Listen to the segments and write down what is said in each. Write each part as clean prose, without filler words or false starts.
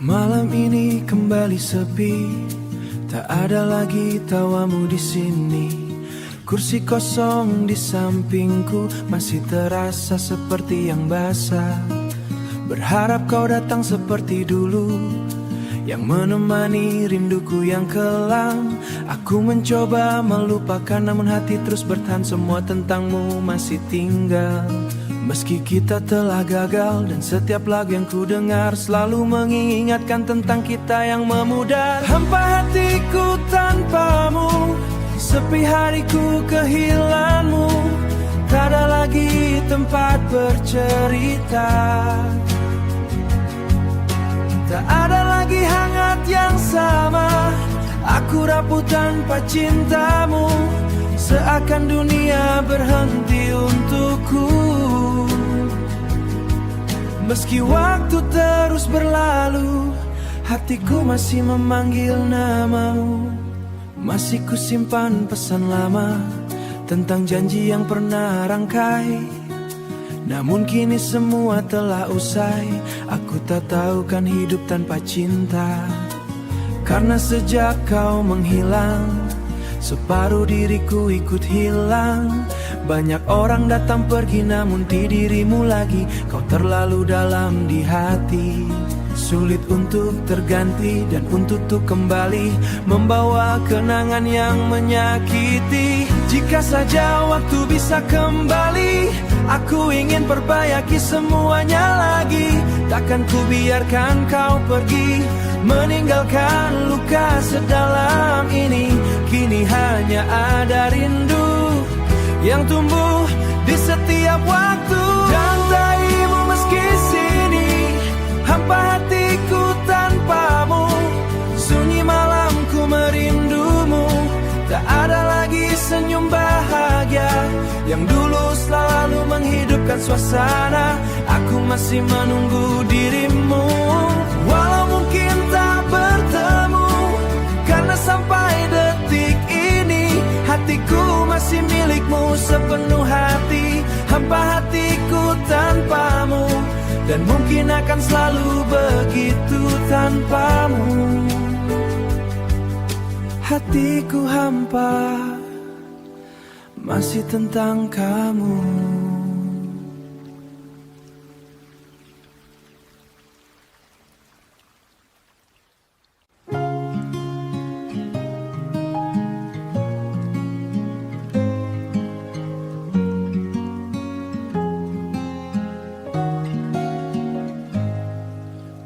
Malam ini kembali sepi, tak ada lagi tawamu di sini. Kursi kosong di sampingku masih terasa seperti yang basah. Berharap kau datang seperti dulu, yang menemani rinduku yang kelam. Aku mencoba melupakan namun hati terus bertahan. Semua tentangmu masih tinggal. Meski kita telah gagal dan setiap lagu yang ku dengar selalu mengingatkan tentang kita yang memudar. Hampa hatiku tanpamu, sepi hariku kehilanganmu. Tak ada lagi tempat bercerita, tak ada lagi hangat yang sama. Aku rapuh tanpa cintamu, seakan dunia berhenti untukku. Meski waktu terus berlalu, hatiku masih memanggil namamu. Masih ku simpan pesan lama tentang janji yang pernah rangkai. Namun kini semua telah usai. Aku tak tahu kan hidup tanpa cinta. Karena sejak kau menghilang, separuh diriku ikut hilang. Banyak orang datang pergi namun di dirimu lagi. Kau terlalu dalam di hati, sulit untuk terganti dan untuk kembali membawa kenangan yang menyakiti. Jika saja waktu bisa kembali, aku ingin perbaiki semuanya lagi. Takkan ku biarkan kau pergi, meninggalkan luka sedalam ini. Kini hanya ada rindu yang tumbuh di setiap waktu. Dan taimu meski sini, hampa hatiku tanpamu. Sunyi malamku merindumu. Tak ada lagi senyum bahagia yang dulu selalu menghidupkan suasana. Aku masih menunggu dirimu, walau mungkin tak bertemu. Karena sampai detik ini hatiku masih milikmu sepenuh hati. Hampa hatiku tanpamu, dan mungkin akan selalu begitu tanpamu. Hatiku hampa, masih tentang kamu.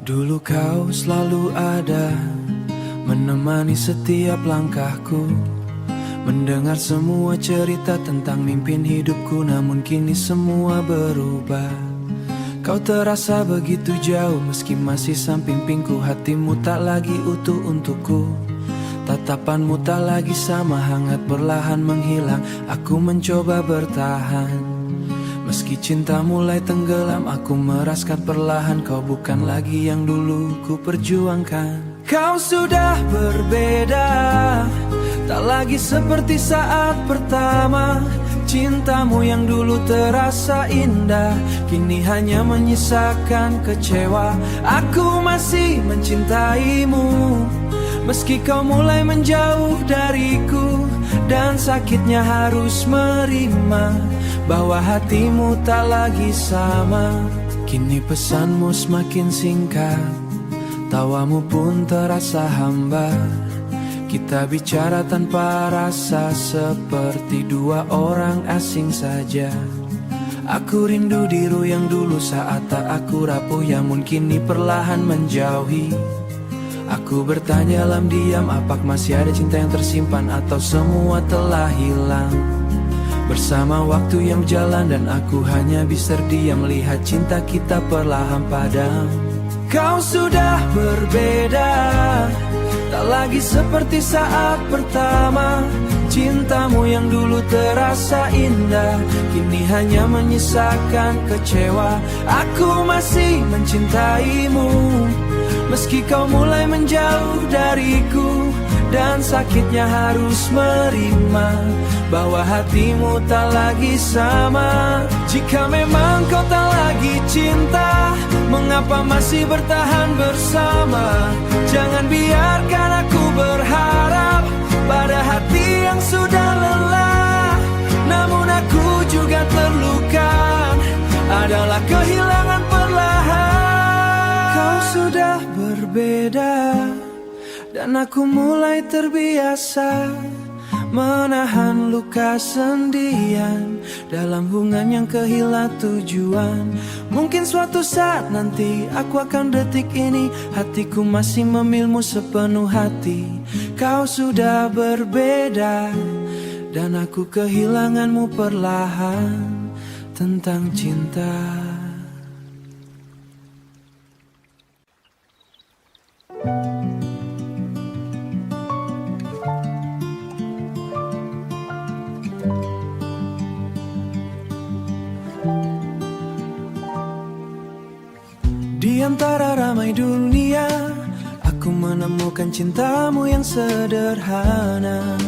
Dulu kau selalu ada, menemani setiap langkahku, mendengar semua cerita tentang mimpin hidupku. Namun kini semua berubah. Kau terasa begitu jauh meski masih samping-pingku. Hatimu tak lagi utuh untukku, tatapanmu tak lagi sama hangat, perlahan menghilang. Aku mencoba bertahan, meski cinta mulai tenggelam. Aku meraskan perlahan kau bukan lagi yang dulu ku perjuangkan. Kau sudah berbeda, tak lagi seperti saat pertama. Cintamu yang dulu terasa indah kini hanya menyisakan kecewa. Aku masih mencintaimu meski kau mulai menjauh dariku. Dan sakitnya harus menerima bahwa hatimu tak lagi sama. Kini pesanmu semakin singkat, tawamu pun terasa hamba. Kita bicara tanpa rasa seperti dua orang asing saja. Aku rindu dirimu yang dulu saat tak aku rapuh, yang mungkin kini perlahan menjauhi. Aku bertanya dalam diam, apakah masih ada cinta yang tersimpan atau semua telah hilang bersama waktu yang berjalan. Dan aku hanya bisa diam melihat cinta kita perlahan padam. Kau sudah berbeda, tak lagi seperti saat pertama. Cintamu yang dulu terasa indah kini hanya menyisakan kecewa. Aku masih mencintaimu meski kau mulai menjauh dariku. Dan sakitnya harus menerima bahwa hatimu tak lagi sama. Jika memang kau tak lagi cinta, mengapa masih bertahan bersama? Jangan biarkan aku berharap pada hati yang sudah lelah. Namun aku juga terluka, adalah kehilangan perlahan. Kau sudah berbeda dan aku mulai terbiasa menahan luka sendirian dalam hubungan yang kehilangan tujuan. Mungkin suatu saat nanti aku akan detik ini, hatiku masih memilmu sepenuh hati. Kau sudah berbeda dan aku kehilanganmu perlahan tentang cinta. Di antara ramai dunia, aku menemukan cintamu yang sederhana.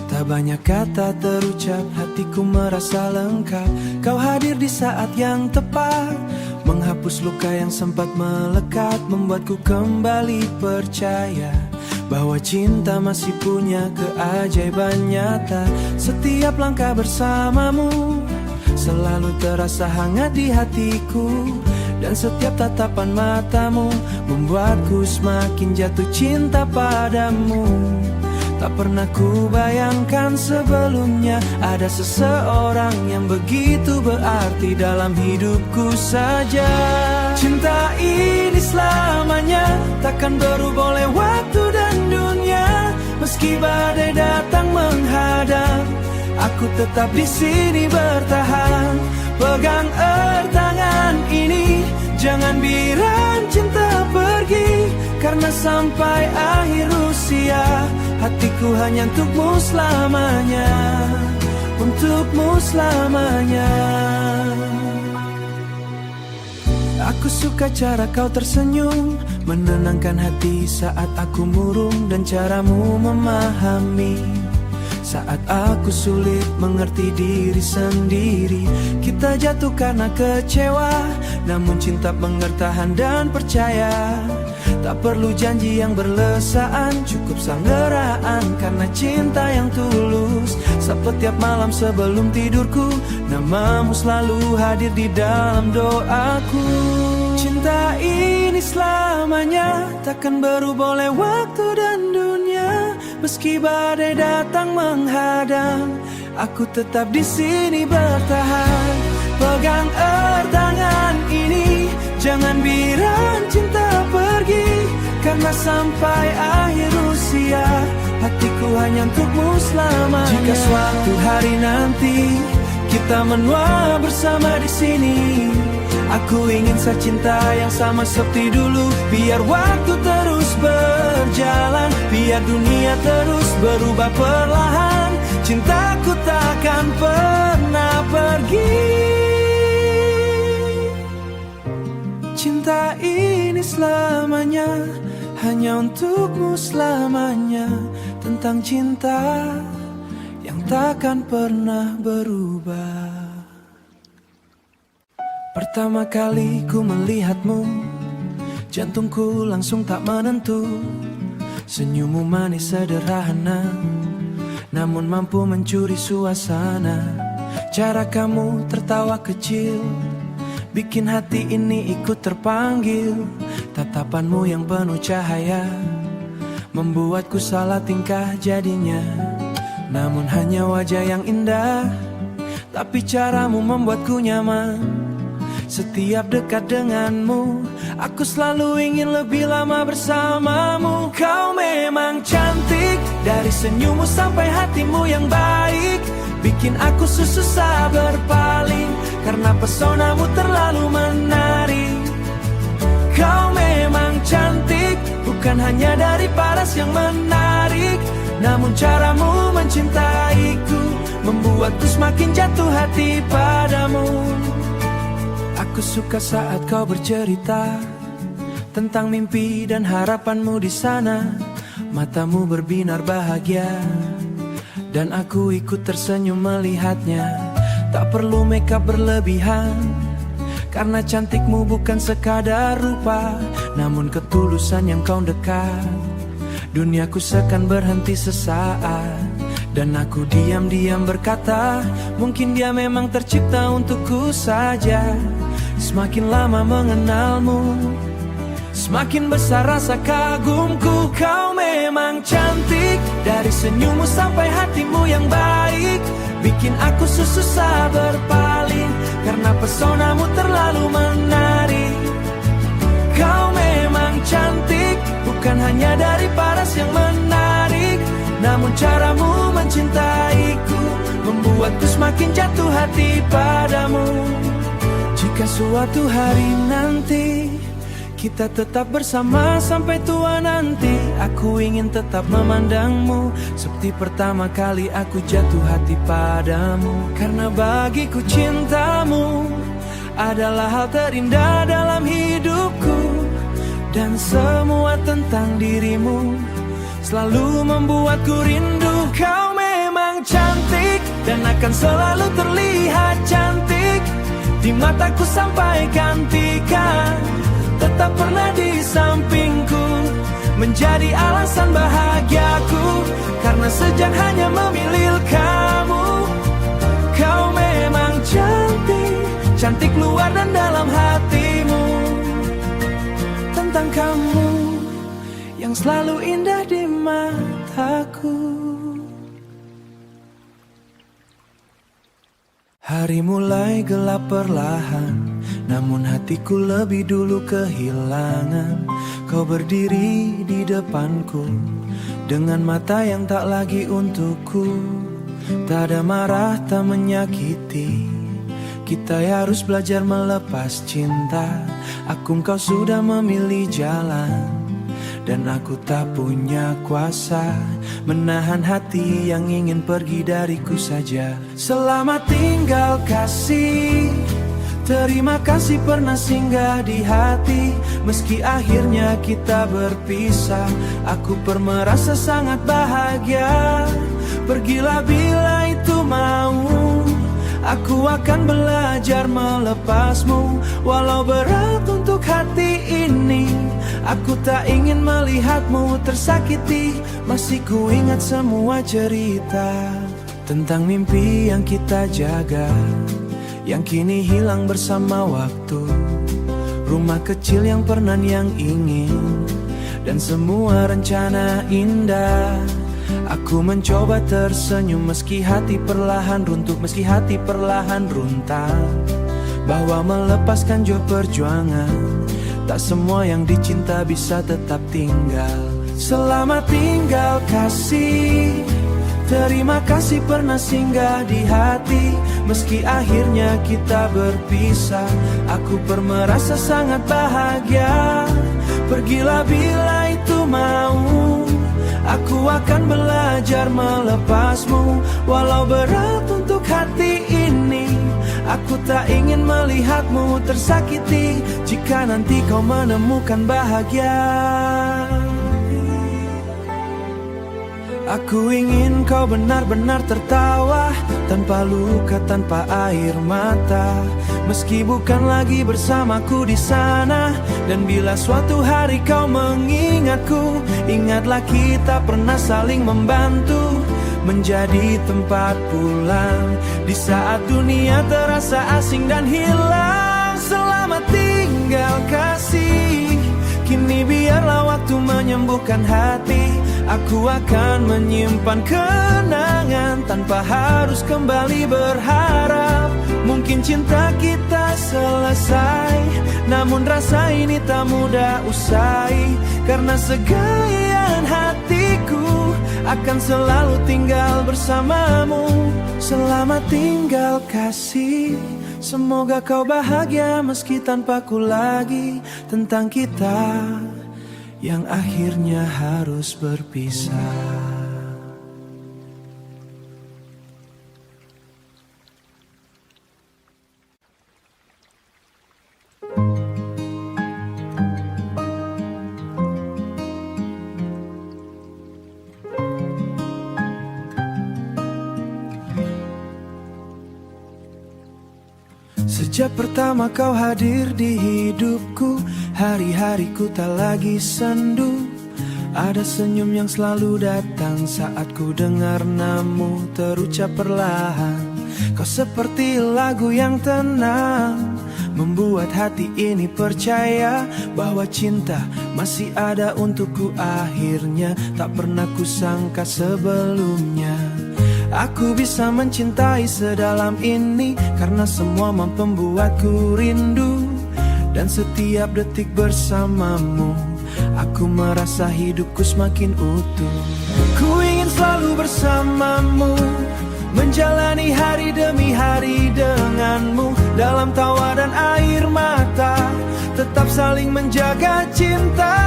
Tak banyak kata terucap, hatiku merasa lengkap. Kau hadir di saat yang tepat, menghapus luka yang sempat melekat, membuatku kembali percaya bahwa cinta masih punya keajaiban nyata. Setiap langkah bersamamu selalu terasa hangat di hatiku, dan setiap tatapan matamu membuatku semakin jatuh cinta padamu. Tak pernah ku bayangkan sebelumnya ada seseorang yang begitu berarti dalam hidupku saja. Cinta ini selamanya, takkan berubah oleh waktu dan dunia. Meski badai datang menghadang, aku tetap di sini bertahan. Pegang erat tangan ini, jangan biarkan cinta pergi, karena sampai akhir usia hatiku hanya untukmu selamanya, untukmu selamanya. Aku suka cara kau tersenyum, menenangkan hati saat aku murung, dan caramu memahami saat aku sulit mengerti diri sendiri. Kita jatuh karena kecewa, namun cinta mengertahan dan percaya. Tak perlu janji yang berlesaan, cukup sanggeraan karena cinta yang tulus. Setiap malam sebelum tidurku, namamu selalu hadir di dalam doaku. Cinta ini selamanya, takkan berubah oleh waktu dan dunia. Meski badai datang menghadang, aku tetap di sini bertahan. Pegang erat tangan ini, jangan biarkan cinta pergi, karena sampai akhir usia hatiku hanya untukmu selamanya. Jika suatu hari nanti kita menua bersama di sini, aku ingin secinta yang sama seperti dulu. Biar waktu terus berjalan, biar dunia terus berubah perlahan, cintaku takkan pernah pergi. Cinta ini selamanya, hanya untukmu selamanya. Tentang cinta yang takkan pernah berubah. Pertama kali ku melihatmu, jantungku langsung tak menentu. Senyummu manis sederhana, namun mampu mencuri suasana. Cara kamu tertawa kecil, bikin hati ini ikut terpanggil. Tatapanmu yang penuh cahaya, membuatku salah tingkah jadinya. Namun hanya wajah yang indah, tapi caramu membuatku nyaman. Setiap dekat denganmu, aku selalu ingin lebih lama bersamamu. Kau memang cantik, dari senyummu sampai hatimu yang baik, bikin aku susah berpaling, karena pesonamu terlalu menarik. Kau memang cantik, bukan hanya dari paras yang menarik, namun caramu mencintaiku membuatku semakin jatuh hati padamu. Aku suka saat kau bercerita tentang mimpi dan harapanmu di sana. Matamu berbinar bahagia, dan aku ikut tersenyum melihatnya. Tak perlu makeup berlebihan, Karena cantikmu bukan sekadar rupa, namun ketulusan yang kau dekat. Duniaku seakan berhenti sesaat, dan aku diam-diam berkata, mungkin dia memang tercipta untukku saja. Semakin lama mengenalmu, semakin besar rasa kagumku. Kau memang cantik, dari senyummu sampai hatimu yang baik, bikin aku susah berpaling, karena pesonamu terlalu menarik. Kau memang cantik, bukan hanya dari paras yang menarik, namun caramu mencintaiku membuatku semakin jatuh hati padamu. Jika suatu hari nanti kita tetap bersama sampai tua nanti, aku ingin tetap memandangmu seperti pertama kali aku jatuh hati padamu. Karena bagiku cintamu adalah hal terindah dalam hidupku, dan semua tentang dirimu selalu membuatku rindu. Kau memang cantik dan akan selalu terlihat cantik di mataku sampai gantikan. Tetap pernah di sampingku, menjadi alasan bahagiaku, karena sejak hanya memilih kamu. Kau memang cantik, cantik luar dan dalam hatimu. Tentang kamu yang selalu indah di mataku. Hari mulai gelap perlahan, namun hatiku lebih dulu kehilangan. Kau berdiri di depanku dengan mata yang tak lagi untukku. Tak ada marah, tak menyakiti. Kita harus belajar melepas cinta. Aku engkau sudah memilih jalan, dan aku tak punya kuasa menahan hati yang ingin pergi dariku saja. Selamat tinggal kasih, terima kasih pernah singgah di hati. Meski akhirnya kita berpisah, aku pernah merasa sangat bahagia. Pergilah bila itu mau, aku akan belajar melepasmu. Walau berat untuk hati ini, aku tak ingin melihatmu tersakiti. Masih ku ingat semua cerita tentang mimpi yang kita jaga, yang kini hilang bersama waktu. Rumah kecil yang pernah yang ingin, dan semua rencana indah. Aku mencoba tersenyum meski hati perlahan runtuh, meski hati perlahan runtah. Bahwa melepaskan jauh perjuangan, tak semua yang dicinta bisa tetap tinggal. Selamat tinggal kasih, terima kasih pernah singgah di hati. Meski akhirnya kita berpisah, aku pernah merasa sangat bahagia. Pergilah bila itu mau, aku akan belajar melepasmu. Walau berat untuk hati ini, aku tak ingin melihatmu tersakiti. Jika nanti kau menemukan bahagia, aku ingin kau benar-benar tertawa, tanpa luka, tanpa air mata. Meski bukan lagi bersamaku di sana, dan bila suatu hari kau mengingatku, ingatlah kita pernah saling membantu, menjadi tempat pulang di saat dunia terasa asing dan hilang. Selamat tinggal kasih, kini biarlah waktu menyembuhkan hati. Aku akan menyimpan kenangan tanpa harus kembali berharap. Mungkin cinta kita selesai, namun rasa ini tak mudah usai. Karena segaian hatiku akan selalu tinggal bersamamu. Selamat tinggal kasih, semoga kau bahagia meski tanpaku lagi. Tentang kita yang akhirnya harus berpisah. Sejak pertama kau hadir di hidupku, hari-hariku tak lagi sendu. Ada senyum yang selalu datang saat ku dengar namamu terucap perlahan. Kau seperti lagu yang tenang, membuat hati ini percaya bahwa cinta masih ada untukku. Akhirnya tak pernah kusangka sebelumnya aku bisa mencintai sedalam ini, karena semua mampu membuatku rindu. Dan setiap detik bersamamu, aku merasa hidupku semakin utuh. Ku ingin selalu bersamamu, menjalani hari demi hari denganmu. Dalam tawa dan air mata, tetap saling menjaga cinta.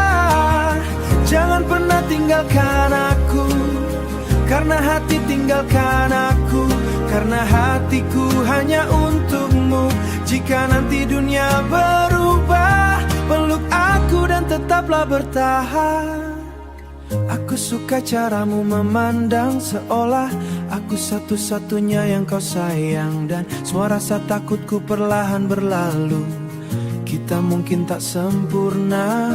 Jangan pernah tinggalkan aku, karena hati tinggalkan aku. Karena hatiku hanya untukmu. Jika nanti dunia berubah, peluk aku dan tetaplah bertahan. Aku suka caramu memandang, seolah aku satu-satunya yang kau sayang. Dan semua rasa takutku perlahan berlalu. Kita mungkin tak sempurna,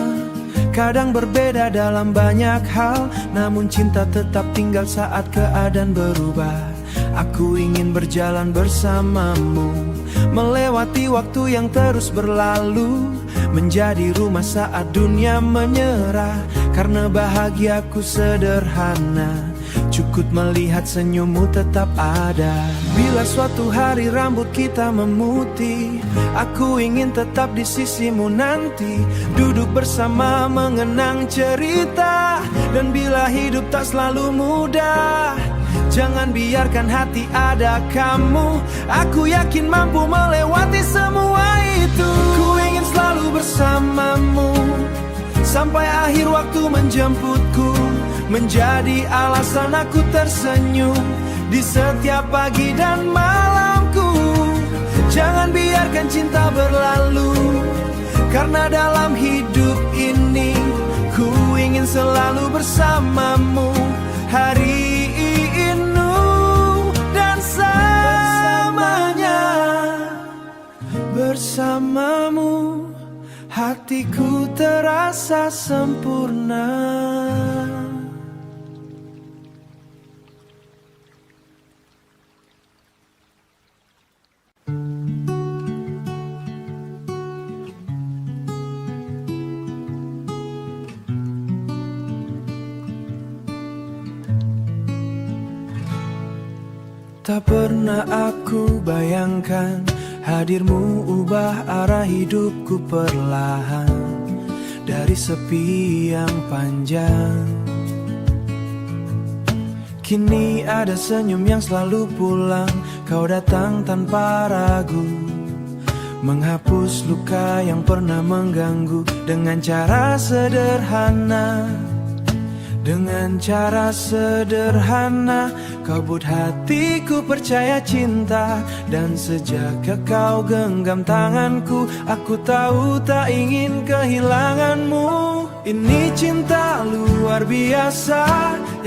kadang berbeda dalam banyak hal, namun cinta tetap tinggal saat keadaan berubah. Aku ingin berjalan bersamamu, melewati waktu yang terus berlalu, menjadi rumah saat dunia menyerah. Karena bahagiaku sederhana, cukup melihat senyummu tetap ada. Bila suatu hari rambut kita memutih, aku ingin tetap di sisimu nanti, duduk bersama mengenang cerita. Dan bila hidup tak selalu mudah, jangan biarkan hati ada kamu. Aku yakin mampu melewati semua itu. Ku ingin selalu bersamamu, sampai akhir waktu menjemputku, menjadi alasan aku tersenyum di setiap pagi dan malamku. Jangan biarkan cinta berlalu, karena dalam hidup ini ku ingin selalu bersamamu. Hari ini dan selamanya, bersamamu hatiku terasa sempurna. Tak pernah aku bayangkan hadirmu ubah arah hidupku perlahan. Dari sepi yang panjang, kini ada senyum yang selalu pulang. Kau datang tanpa ragu, menghapus luka yang pernah mengganggu. Dengan cara sederhana, dengan cara sederhana, kau buat hatiku percaya cinta. Dan sejak kau genggam tanganku, aku tahu tak ingin kehilanganmu. Ini cinta luar biasa,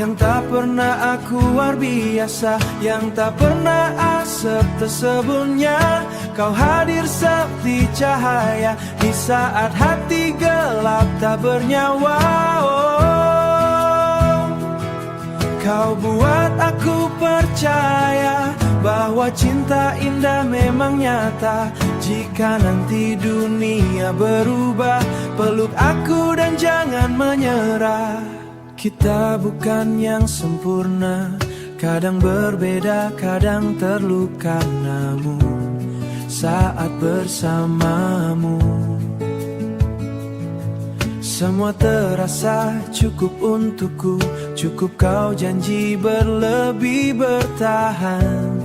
yang tak pernah aku luar biasa, yang tak pernah asap tersebutnya. Kau hadir seperti cahaya di saat hati gelap tak bernyawa. Kau buat aku percaya bahwa cinta indah memang nyata. Jika nanti dunia berubah, peluk aku dan jangan menyerah. Kita bukan yang sempurna, kadang berbeda, kadang terluka. Namun saat bersamamu, semua terasa cukup untukku. Cukup kau janji berlebih bertahan,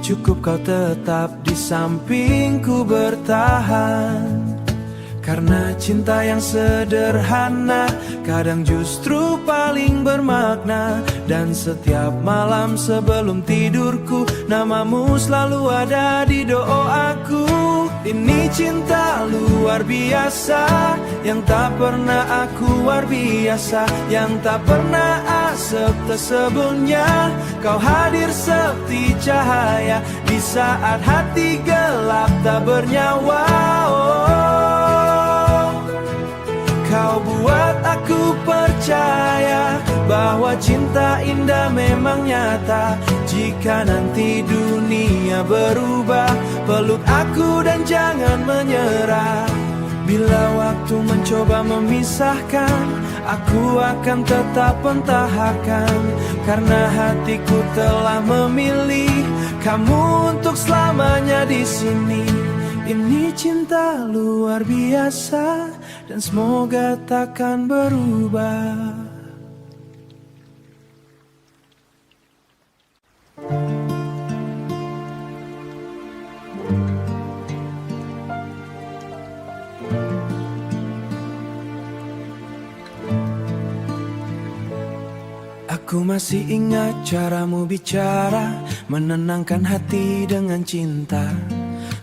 cukup kau tetap di sampingku bertahan. Karena cinta yang sederhana kadang justru paling bermakna. Dan setiap malam sebelum tidurku, namamu selalu ada di doaku. Ini cinta luar biasa, yang tak pernah aku war biasa, yang tak pernah asap tersebelnya. Kau hadir seperti cahaya di saat hati gelap tak bernyawa. Kau buat aku percaya bahwa cinta indah memang nyata. Jika nanti dunia berubah, peluk aku dan jangan menyerah. Bila waktu mencoba memisahkan, aku akan tetap pentahkan. Karena hatiku telah memilih kamu untuk selamanya di sini. Ini cinta luar biasa dan semoga takkan berubah. Aku masih ingat caramu bicara, menenangkan hati dengan cinta.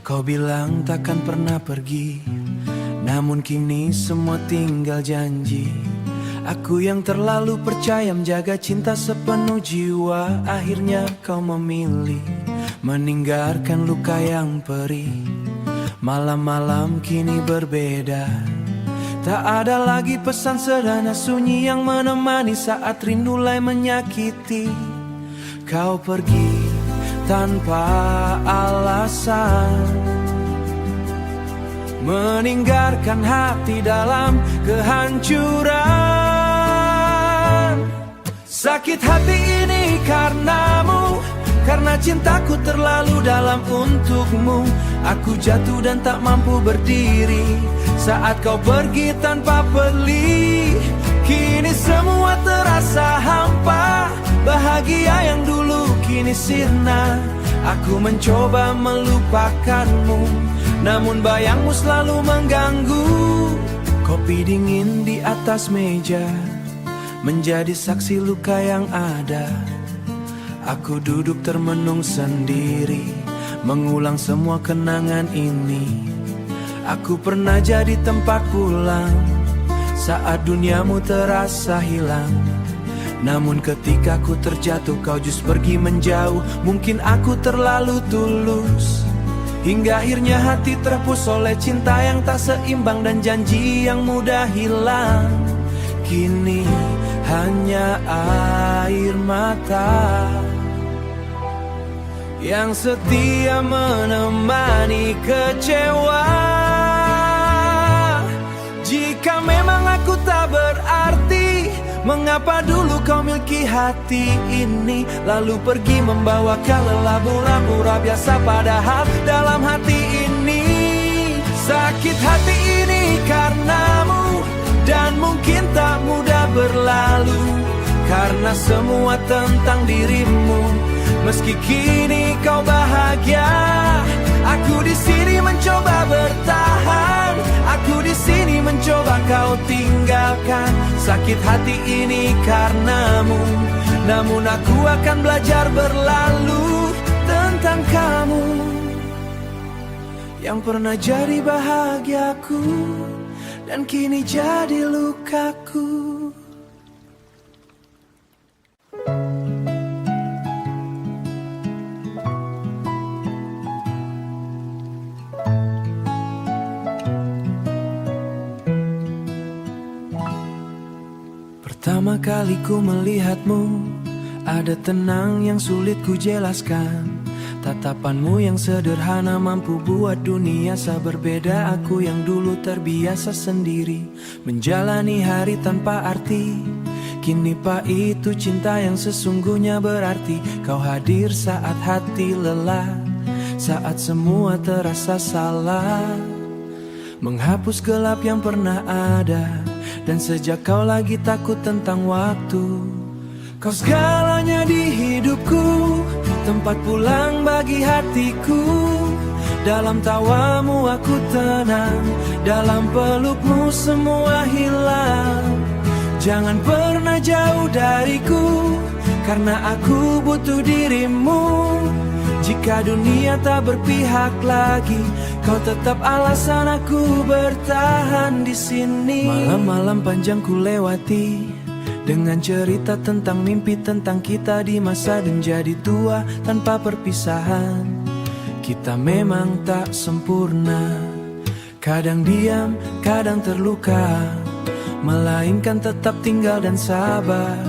Kau bilang takkan pernah pergi, namun kini semua tinggal janji. Aku yang terlalu percaya menjaga cinta sepenuh jiwa, akhirnya kau memilih meninggalkan luka yang perih. Malam-malam kini berbeda, tak ada lagi pesan sederhana sunyi yang menemani saat rindu mulai menyakiti. Kau pergi tanpa alasan, meninggalkan hati dalam kehancuran. Sakit hati ini karenamu, karena cintaku terlalu dalam untukmu. Aku jatuh dan tak mampu berdiri saat kau pergi tanpa peduli. Kini semua terasa hampa, bahagia yang dulu kini sirna. Aku mencoba melupakanmu, namun bayangmu selalu mengganggu. Kopi dingin di atas meja menjadi saksi luka yang ada. Aku duduk termenung sendiri, mengulang semua kenangan ini. Aku pernah jadi tempat pulang saat duniamu terasa hilang. Namun ketika ku terjatuh, kau justru pergi menjauh. Mungkin aku terlalu tulus, hingga akhirnya hati terhapus oleh cinta yang tak seimbang dan janji yang mudah hilang. Kini hanya air mata yang setia menemani kecewa. Jika memang aku tak berarti, mengapa dulu kau miliki hati ini, lalu pergi membawakan lelah pura-pura biasa, padahal dalam hati ini sakit hati ini karenamu. Dan mungkin tak mudah berlalu, karena semua tentang dirimu. Meski kini kau bahagia, aku di sini mencoba bertahan. Aku di sini mencoba kau tinggalkan. Sakit hati ini karenamu, namun aku akan belajar berlalu tentang kamu yang pernah jadi bahagiaku dan kini jadi lukaku. Pertama kali ku melihatmu, ada tenang yang sulit ku jelaskan. Tatapanmu yang sederhana mampu buat dunia berbeda. Aku yang dulu terbiasa sendiri, menjalani hari tanpa arti. Kini pahit itu cinta yang sesungguhnya berarti. Kau hadir saat hati lelah, saat semua terasa salah. Menghapus gelap yang pernah ada, dan sejak kau lagi takut tentang waktu. Kau segalanya di hidupku, tempat pulang bagi hatiku. Dalam tawamu aku tenang, dalam pelukmu semua hilang. Jangan pernah jauh dariku, karena aku butuh dirimu. Jika dunia tak berpihak lagi, kau tetap alasan aku bertahan di sini. Malam-malam panjang ku lewati dengan cerita tentang mimpi, tentang kita di masa dan jadi tua tanpa perpisahan. Kita memang tak sempurna, kadang diam, kadang terluka, melainkan tetap tinggal dan sabar.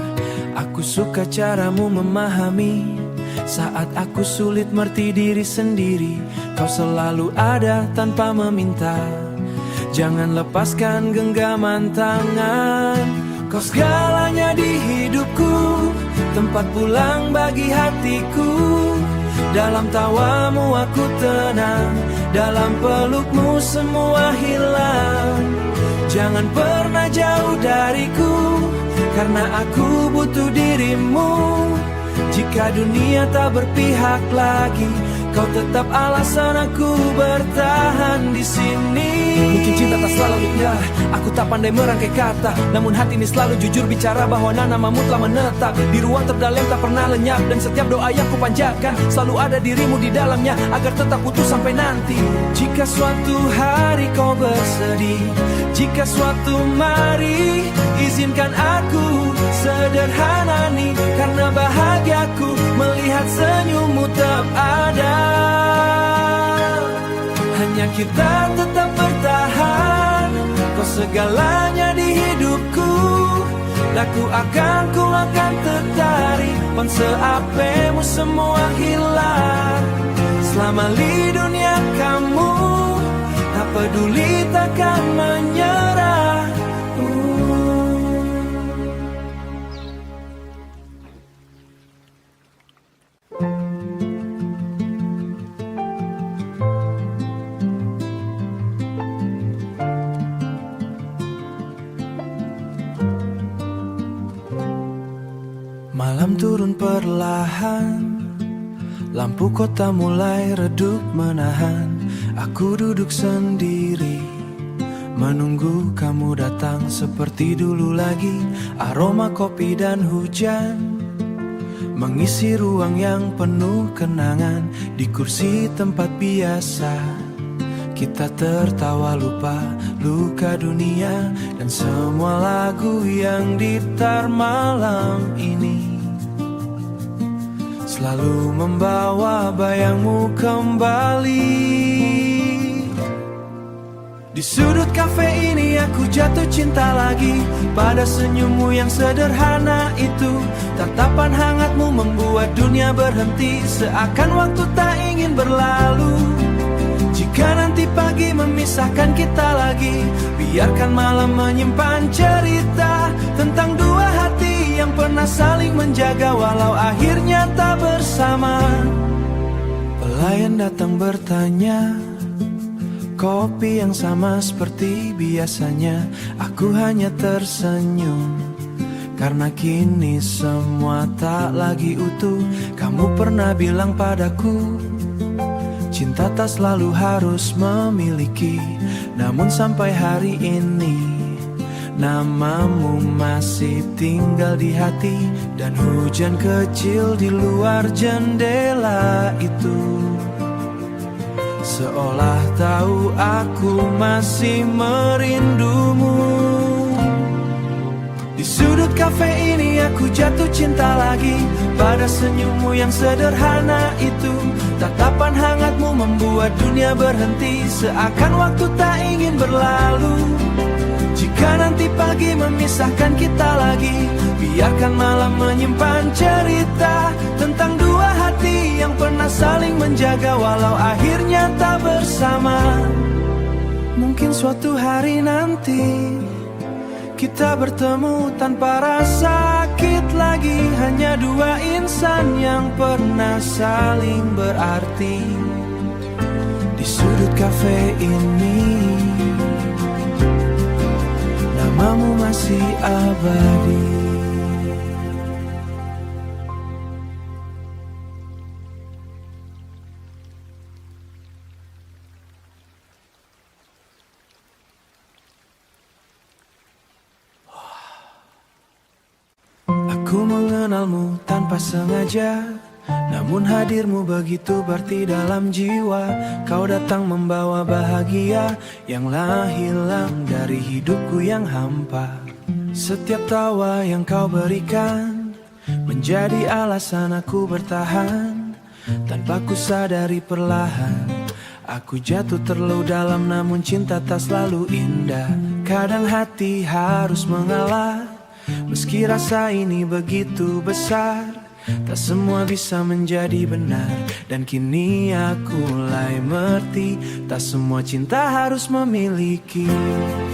Aku suka caramu memahami saat aku sulit mengerti diri sendiri. Kau selalu ada tanpa meminta, jangan lepaskan genggaman tangan. Kau segalanya di hidupku, tempat pulang bagi hatiku. Dalam tawamu aku tenang, dalam pelukmu semua hilang. Jangan pernah jauh dariku, karena aku butuh dirimu. Jika dunia tak berpihak lagi, kau tetap alasan aku bertahan di sini. Mungkin cinta tak selalu indah, aku tak pandai merangkai kata, namun hati ini selalu jujur bicara bahwa namamu telah menetap di ruang terdalam, tak pernah lenyap. Dan setiap doa yang kupanjatkan selalu ada dirimu di dalamnya, agar tetap utuh sampai nanti. Jika suatu hari kau bersedih, jika suatu mari izinkan aku sederhana nih, karena bahagiaku melihat senyummu tetap ada. Hanya kita tetap bertahan, kau segalanya di hidupku. Aku akan tertarik, ponsel HP-mu semua hilang. Selama di dunia kamu, tak peduli takkan menyerah. Malam turun perlahan, lampu kota mulai redup menahan. Aku duduk sendiri, menunggu kamu datang seperti dulu lagi. Aroma kopi dan hujan mengisi ruang yang penuh kenangan. Di kursi tempat biasa kita tertawa lupa luka dunia dan semua lagu yang diputar malam ini selalu membawa bayangmu kembali. Di sudut kafe ini aku jatuh cinta lagi pada senyummu yang sederhana itu. Tatapan hangatmu membuat dunia berhenti, seakan waktu tak ingin berlalu. Jika nanti pagi memisahkan kita lagi, biarkan malam menyimpan cerita tentang dua hati yang pernah saling menjaga walau akhirnya tak bersama. Pelayan datang bertanya, kopi yang sama seperti biasanya. Aku hanya tersenyum karena kini semua tak lagi utuh. Kamu pernah bilang padaku, cinta tak selalu harus memiliki. Namun sampai hari ini namamu masih tinggal di hati. Dan hujan kecil di luar jendela itu seolah tahu aku masih merindumu. Di sudut kafe ini aku jatuh cinta lagi pada senyummu yang sederhana itu. Tatapan hangatmu membuat dunia berhenti, seakan waktu tak ingin berlalu. Jika nanti pagi memisahkan kita lagi, biarkan malam menyimpan cerita tentang dua hati yang pernah saling menjaga walau akhirnya tak bersama. Mungkin suatu hari nanti kita bertemu tanpa rasa sakit lagi. Hanya dua insan yang pernah saling berarti di sudut kafe ini. Namamu masih abadi. Ku mengenalmu tanpa sengaja, namun hadirmu begitu berarti dalam jiwa. Kau datang membawa bahagia yang lah hilang dari hidupku yang hampa. Setiap tawa yang kau berikan menjadi alasan aku bertahan. Tanpa ku sadari perlahan aku jatuh terlalu dalam, namun cinta tak selalu indah. Kadang hati harus mengalah, meski rasa ini begitu besar. Tak semua bisa menjadi benar, dan kini aku mulai mengerti, tak semua cinta harus memiliki.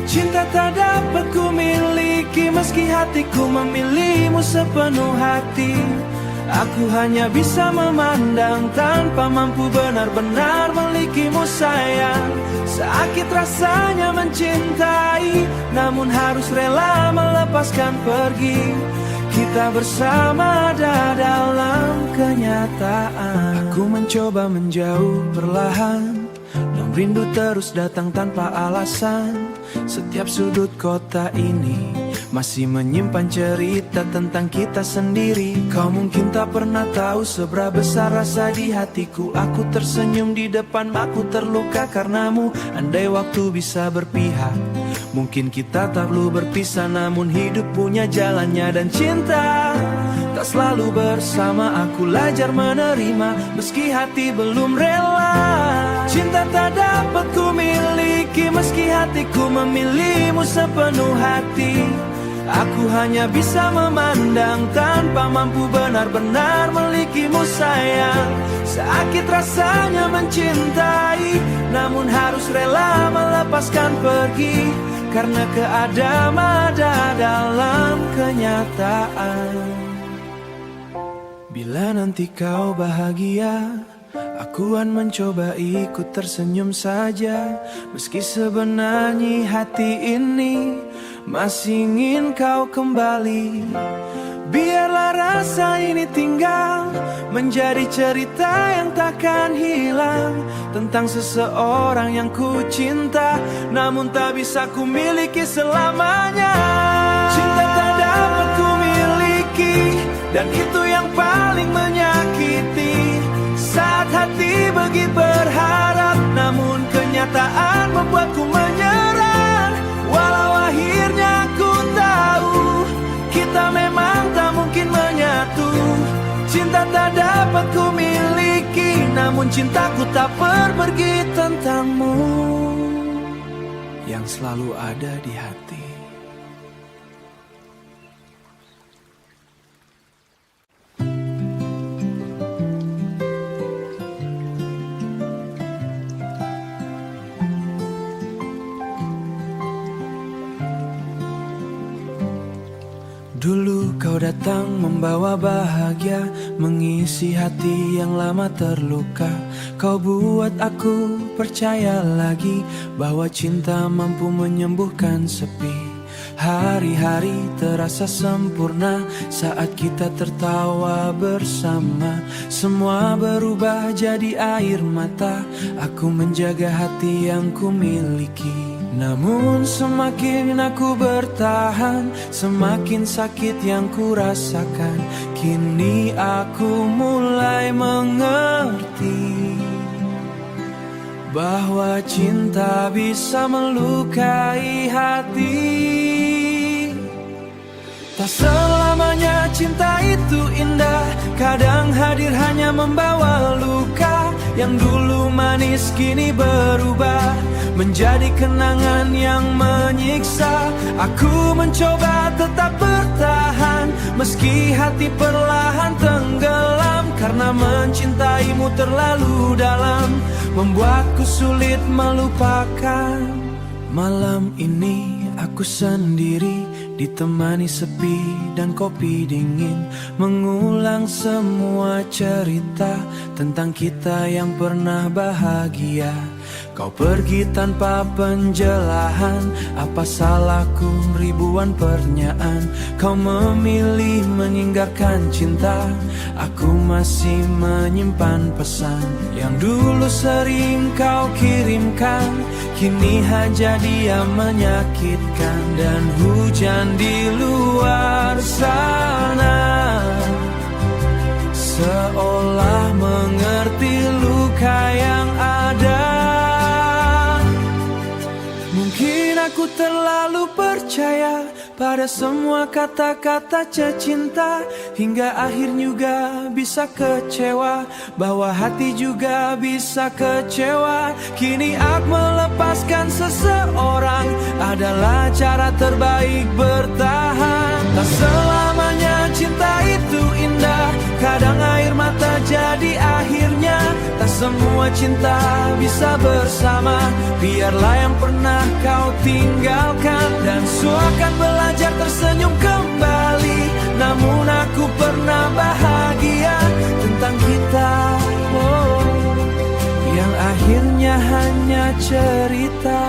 Cinta tak dapat ku miliki, meski hatiku memilihmu sepenuh hati. Aku hanya bisa memandang tanpa mampu benar-benar memilikimu sayang. Sakit rasanya mencintai, namun harus rela melepaskan pergi. Kita bersama ada dalam kenyataan. Aku mencoba menjauh perlahan, namun rindu terus datang tanpa alasan. Setiap sudut kota ini masih menyimpan cerita tentang kita sendiri. Kau mungkin tak pernah tahu seberapa besar rasa di hatiku. Aku tersenyum di depan, aku terluka karenamu. Andai waktu bisa berpihak, mungkin kita tak perlu berpisah. Namun hidup punya jalannya, dan cinta tak selalu bersama. Aku belajar menerima meski hati belum rela. Cinta tak dapat ku miliki, meski hatiku memilihmu sepenuh hati. Aku hanya bisa memandang tanpa mampu benar-benar memilikimu sayang. Sakit rasanya mencintai, namun harus rela melepaskan pergi. Karena keadaan ada dalam kenyataan. Bila nanti kau bahagia, aku akan mencoba ikut tersenyum saja. Meski sebenarnya hati ini masih ingin kau kembali. Biarlah rasa ini tinggal menjadi cerita yang takkan hilang, tentang seseorang yang ku cinta, namun tak bisa ku miliki selamanya. Cinta tak dapat ku miliki, dan itu yang paling menyakiti. Saat hati begitu berharap, namun kenyataan membuatku menyerah. Walau akhirnya ku tahu kita memang tak mungkin menyatu. Cinta tak dapat ku miliki, namun cintaku tak pergi tentangmu yang selalu ada di hati. Dulu kau datang membawa bahagia, mengisi hati yang lama terluka. Kau buat aku percaya lagi bahwa cinta mampu menyembuhkan sepi. Hari-hari terasa sempurna saat kita tertawa bersama. Semua berubah jadi air mata, aku menjaga hati yang ku miliki. Namun semakin aku bertahan, semakin sakit yang ku rasakan. Kini aku mulai mengerti bahwa cinta bisa melukai hati. Tak selamanya cinta itu indah, kadang hadir hanya membawa luka. Yang dulu manis kini berubah menjadi kenangan yang menyiksa. Aku mencoba tetap bertahan, meski hati perlahan tenggelam. Karena mencintaimu terlalu dalam, membuatku sulit melupakan. Malam ini aku sendiri, ditemani sepi dan kopi dingin, mengulang semua cerita tentang kita yang pernah bahagia. Kau pergi tanpa penjelasan, apa salahku ribuan pertanyaan. Kau memilih meninggalkan cinta, aku masih menyimpan pesan yang dulu sering kau kirimkan. Kini hanya dia menyakitkan, dan hujan di luar sana percaya pada semua kata-kata cinta, hingga akhir juga bisa kecewa, bahwa hati juga bisa kecewa. Kini aku melepaskan seseorang adalah cara terbaik bertahan. Tak selamanya cinta itu indah, kadang air mata jadi akhirnya. Tak semua cinta bisa bersama, biarlah yang pernah kau tinggalkan. Dan su akan belajar tersenyum kembali, namun aku pernah bahagia tentang kita, yang akhirnya hanya cerita.